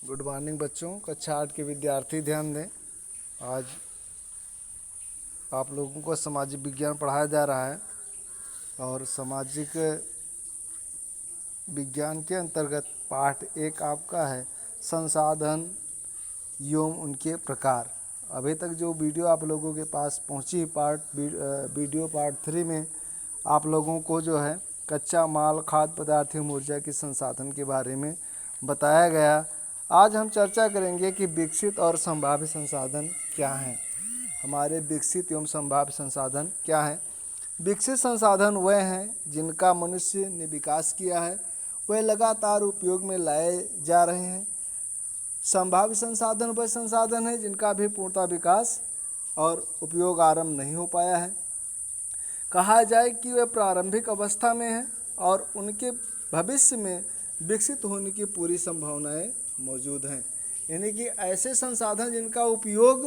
Good morning बच्चों। कक्षा 8 के विद्यार्थी ध्यान दें। आज आप लोगों को सामाजिक विज्ञान पढ़ाया जा रहा है और सामाजिक विज्ञान के अंतर्गत पाठ 1 आपका है संसाधन एवं उनके प्रकार। अभी तक जो वीडियो आप लोगों के पास पहुंची वीडियो पार्ट 3 में आप लोगों को जो है कच्चा माल, खाद्य पदार्थ एवं ऊर्जा के संसाधन के बारे में बताया गया। आज हम चर्चा करेंगे कि विकसित और संभाव्य संसाधन क्या हैं। हमारे विकसित एवं संभाव्य संसाधन क्या हैं। विकसित संसाधन वह हैं जिनका मनुष्य ने विकास किया है, वह लगातार उपयोग में लाए जा रहे हैं। संभाव्य संसाधन वह संसाधन है जिनका अभी पूर्णतः विकास और उपयोग आरंभ नहीं हो पाया है। कहा जाए कि वे प्रारंभिक अवस्था में हैं और उनके भविष्य में विकसित होने की पूरी संभावनाएं मौजूद हैं। यानी कि ऐसे संसाधन जिनका उपयोग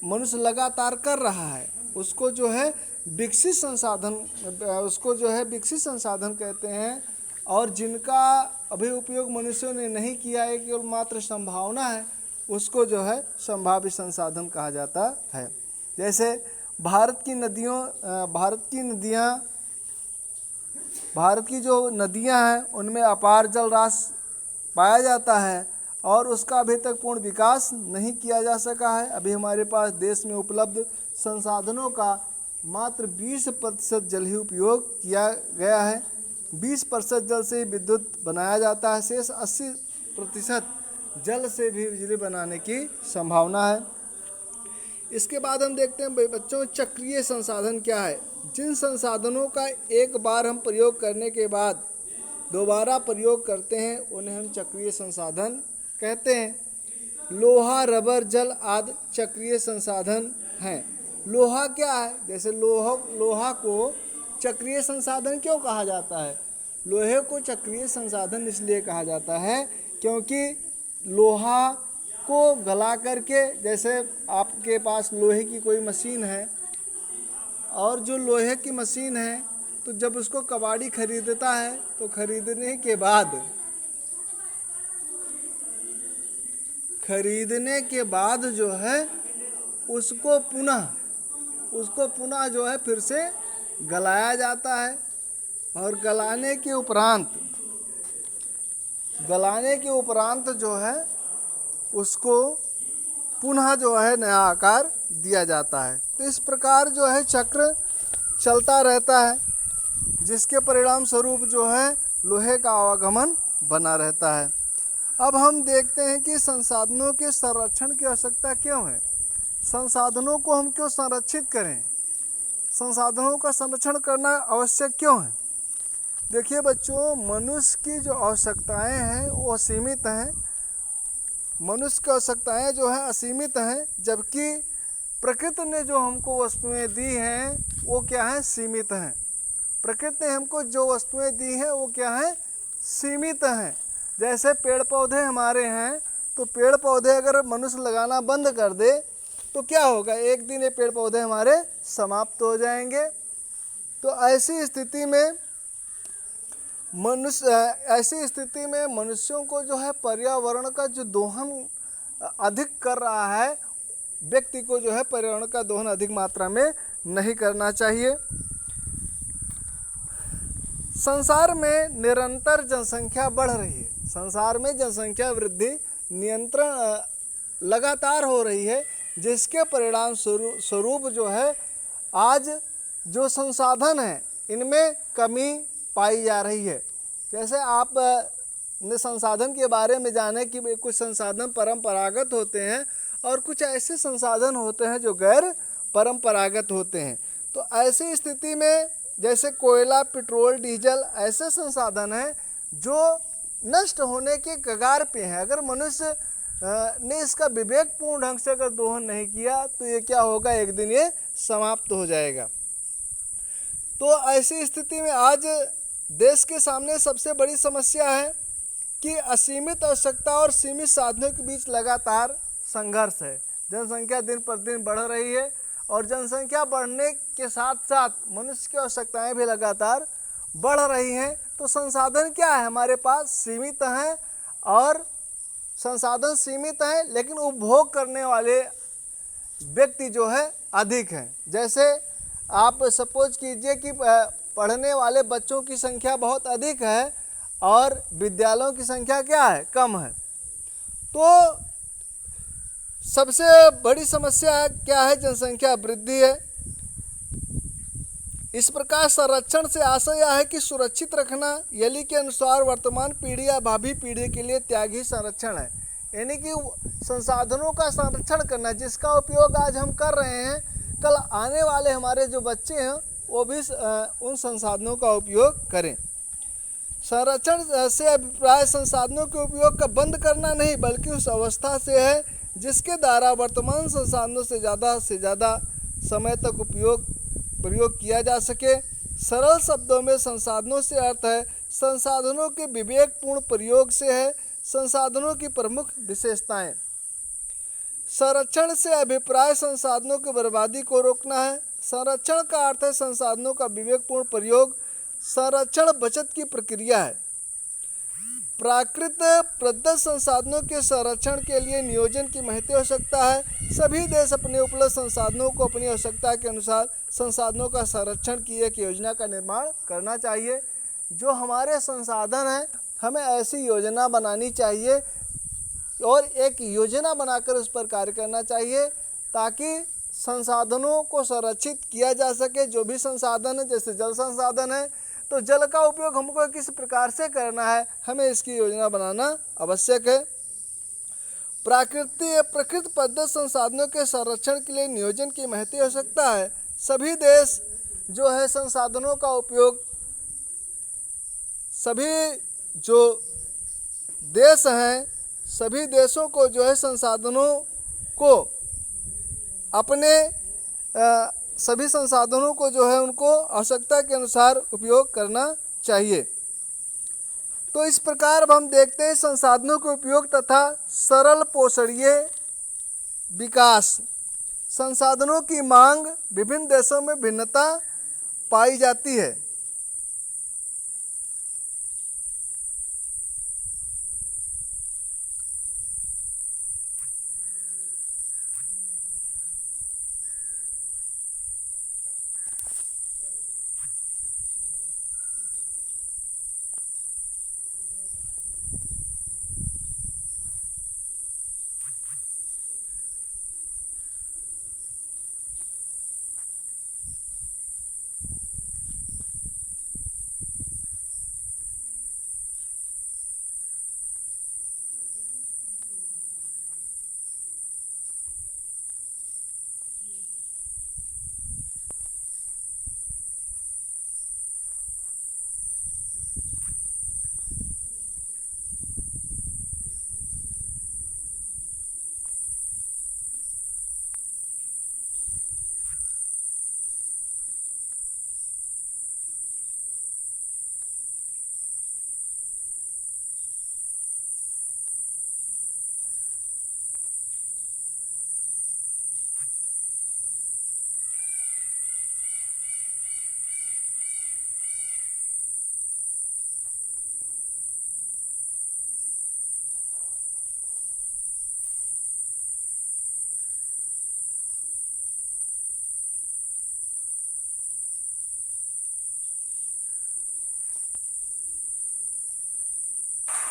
मनुष्य लगातार कर रहा है उसको जो है विकसित संसाधन कहते हैं, और जिनका अभी उपयोग मनुष्यों ने नहीं किया है, केवल मात्र संभावना है, उसको जो है संभाव्य संसाधन कहा जाता है। जैसे भारत की जो नदियां हैं उनमें अपार जल राशि पाया जाता है और उसका अभी तक पूर्ण विकास नहीं किया जा सका है। अभी हमारे पास देश में उपलब्ध संसाधनों का मात्र 20% जल ही उपयोग किया गया है। 20% जल से ही विद्युत बनाया जाता है, शेष 80% जल से भी बिजली बनाने की संभावना है। इसके बाद हम देखते हैं बच्चों, चक्रीय संसाधन क्या है। जिन संसाधनों का एक बार हम प्रयोग करने के बाद दोबारा प्रयोग करते हैं उन्हें हम चक्रीय संसाधन कहते हैं। लोहा, रबर, जल आदि चक्रीय संसाधन हैं। लोहा क्या है? जैसे लोहा को चक्रीय संसाधन क्यों कहा जाता है? लोहे को चक्रीय संसाधन इसलिए कहा जाता है क्योंकि लोहा को गला करके, जैसे आपके पास लोहे की कोई मशीन है और जो लोहे की मशीन है तो जब उसको कबाड़ी खरीदता है तो खरीदने के बाद जो है उसको पुनः जो है फिर से गलाया जाता है और गलाने के उपरांत जो है उसको पुनः जो है नया आकार दिया जाता है। तो इस प्रकार जो है चक्र चलता रहता है, जिसके परिणाम स्वरूप जो है लोहे का आवागमन बना रहता है। अब हम देखते हैं कि संसाधनों के संरक्षण की आवश्यकता क्यों है। संसाधनों को हम क्यों संरक्षित करें, संसाधनों का संरक्षण करना आवश्यक क्यों है। देखिए बच्चों, मनुष्य की जो आवश्यकताएं हैं वो सीमित हैं। मनुष्य की आवश्यकताएं जो हैं असीमित हैं, जबकि प्रकृति ने जो हमको वस्तुएं दी हैं वो क्या हैं? सीमित हैं। प्रकृति ने हमको जो वस्तुएं दी हैं वो क्या हैं? सीमित हैं। जैसे पेड़ पौधे हमारे हैं, तो पेड़ पौधे अगर मनुष्य लगाना बंद कर दे तो क्या होगा? एक दिन ये पेड़ पौधे हमारे समाप्त हो जाएंगे। तो ऐसी स्थिति में मनुष्यों को जो है पर्यावरण का जो दोहन अधिक कर रहा है, व्यक्ति को जो है पर्यावरण का दोहन अधिक मात्रा में नहीं करना चाहिए। संसार में निरंतर जनसंख्या बढ़ रही है। संसार में जनसंख्या वृद्धि नियंत्रण लगातार हो रही है, जिसके परिणाम स्वरूप जो है आज जो संसाधन हैं इनमें कमी पाई जा रही है। जैसे आप ने संसाधन के बारे में जाने कि कुछ संसाधन परंपरागत होते हैं और कुछ ऐसे संसाधन होते हैं जो गैर परंपरागत होते हैं। तो ऐसी स्थिति में जैसे कोयला, पेट्रोल, डीजल ऐसे संसाधन हैं जो नष्ट होने के कगार पे हैं। अगर मनुष्य ने इसका विवेकपूर्ण ढंग से अगर दोहन नहीं किया तो ये क्या होगा? एक दिन ये समाप्त हो जाएगा। तो ऐसी स्थिति में आज देश के सामने सबसे बड़ी समस्या है कि असीमित आवश्यकता और सीमित साधनों के बीच लगातार संघर्ष है। जनसंख्या दिन पर दिन बढ़ रही है और जनसंख्या बढ़ने के साथ साथ मनुष्य की आवश्यकताएं भी लगातार बढ़ रही हैं। तो संसाधन क्या है? हमारे पास सीमित हैं और संसाधन सीमित हैं, लेकिन उपभोग करने वाले व्यक्ति जो है अधिक हैं। जैसे आप सपोज कीजिए कि पढ़ने वाले बच्चों की संख्या बहुत अधिक है और विद्यालयों की संख्या क्या है, कम है। तो सबसे बड़ी समस्या क्या है, जनसंख्या वृद्धि है। इस प्रकार संरक्षण से आशय यह है कि सुरक्षित रखना, यली के अनुसार वर्तमान पीढ़ी या भावी पीढ़ी के लिए त्याग ही संरक्षण है। यानी कि संसाधनों का संरक्षण करना, जिसका उपयोग आज हम कर रहे हैं, कल आने वाले हमारे जो बच्चे हैं वो भी उन संसाधनों का उपयोग करें। संरक्षण से अभिप्राय संसाधनों के उपयोग का बंद करना नहीं, बल्कि उस अवस्था से है जिसके द्वारा वर्तमान संसाधनों से ज़्यादा समय तक प्रयोग किया जा सके। सरल शब्दों में संसाधनों से अर्थ है संसाधनों के विवेकपूर्ण प्रयोग से है। संसाधनों की प्रमुख विशेषताएं। संरक्षण से अभिप्राय संसाधनों की बर्बादी को रोकना है। संरक्षण का अर्थ है संसाधनों का विवेकपूर्ण प्रयोग। संरक्षण बचत की प्रक्रिया है। प्राकृत प्रदत्त संसाधनों के संरक्षण के लिए नियोजन की महती आवश्यकता है। सभी देश अपने उपलब्ध संसाधनों को अपनी आवश्यकता के अनुसार संसाधनों का संरक्षण की एक योजना का निर्माण करना चाहिए। जो हमारे संसाधन हैं, हमें ऐसी योजना बनानी चाहिए और एक योजना बनाकर उस पर कार्य करना चाहिए ताकि संसाधनों को संरक्षित किया जा सके। जो भी संसाधन है, जैसे जल संसाधन है, तो जल का उपयोग हमको किस प्रकार से करना है, हमें इसकी योजना बनाना आवश्यक है। प्रकृत पद्धत संसाधनों के संरक्षण के लिए नियोजन की महती आवश्यकता है। सभी देश जो है संसाधनों का उपयोग, सभी जो देश हैं, सभी देशों को जो है संसाधनों को अपने सभी संसाधनों को जो है उनको आवश्यकता के अनुसार उपयोग करना चाहिए। तो इस प्रकार अब हम देखते हैं संसाधनों के उपयोग तथा सरल पोषणीय विकास। संसाधनों की मांग विभिन्न देशों में भिन्नता पाई जाती है।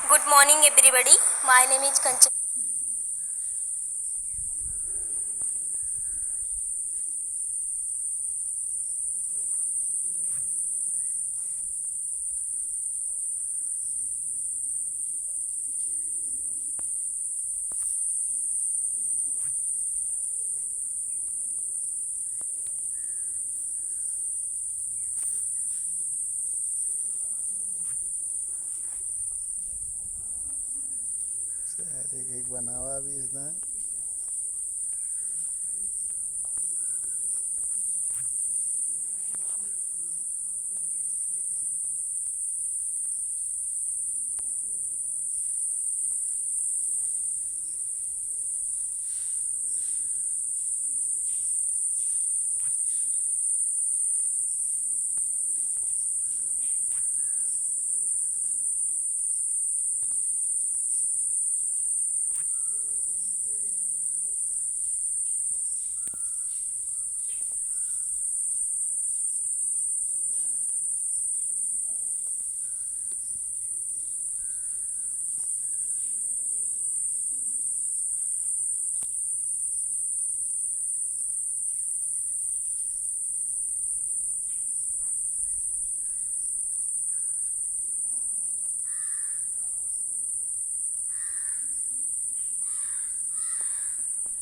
Good morning everybody. My name is Kanchan. एक बनावा भी इसमें।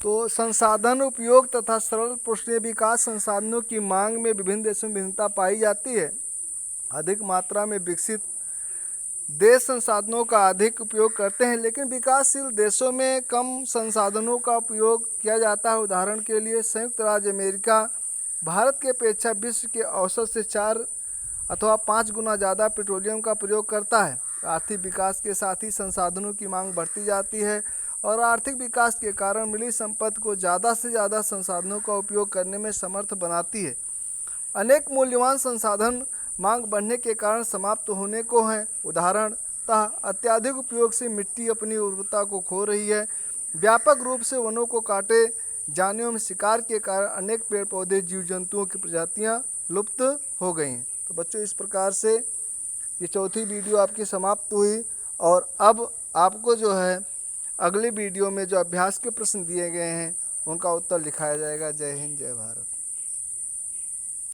तो संसाधन उपयोग तथा सरल पोषणीय विकास संसाधनों की मांग में विभिन्न देशों में भिन्नता पाई जाती है। अधिक मात्रा में विकसित देश संसाधनों का अधिक उपयोग करते हैं, लेकिन विकासशील देशों में कम संसाधनों का उपयोग किया जाता है। उदाहरण के लिए संयुक्त राज्य अमेरिका भारत की अपेक्षा विश्व के औसत से 4 अथवा 5 गुना ज़्यादा पेट्रोलियम का प्रयोग करता है। आर्थिक विकास के साथ ही संसाधनों की मांग बढ़ती जाती है और आर्थिक विकास के कारण मिली संपत्ति को ज़्यादा से ज़्यादा संसाधनों का उपयोग करने में समर्थ बनाती है। अनेक मूल्यवान संसाधन मांग बढ़ने के कारण समाप्त होने को हैं। उदाहरणतः अत्यधिक उपयोग से मिट्टी अपनी उर्वरता को खो रही है। व्यापक रूप से वनों को काटे जाने एवं शिकार के कारण अनेक पेड़ पौधे जीव जंतुओं की प्रजातियां लुप्त हो गई हैं। तो बच्चों, इस प्रकार से ये चौथी वीडियो आपकी समाप्त हुई और अब आपको जो है अगली वीडियो में जो अभ्यास के प्रश्न दिए गए हैं उनका उत्तर लिखाया जाएगा। जय हिंद, जय भारत।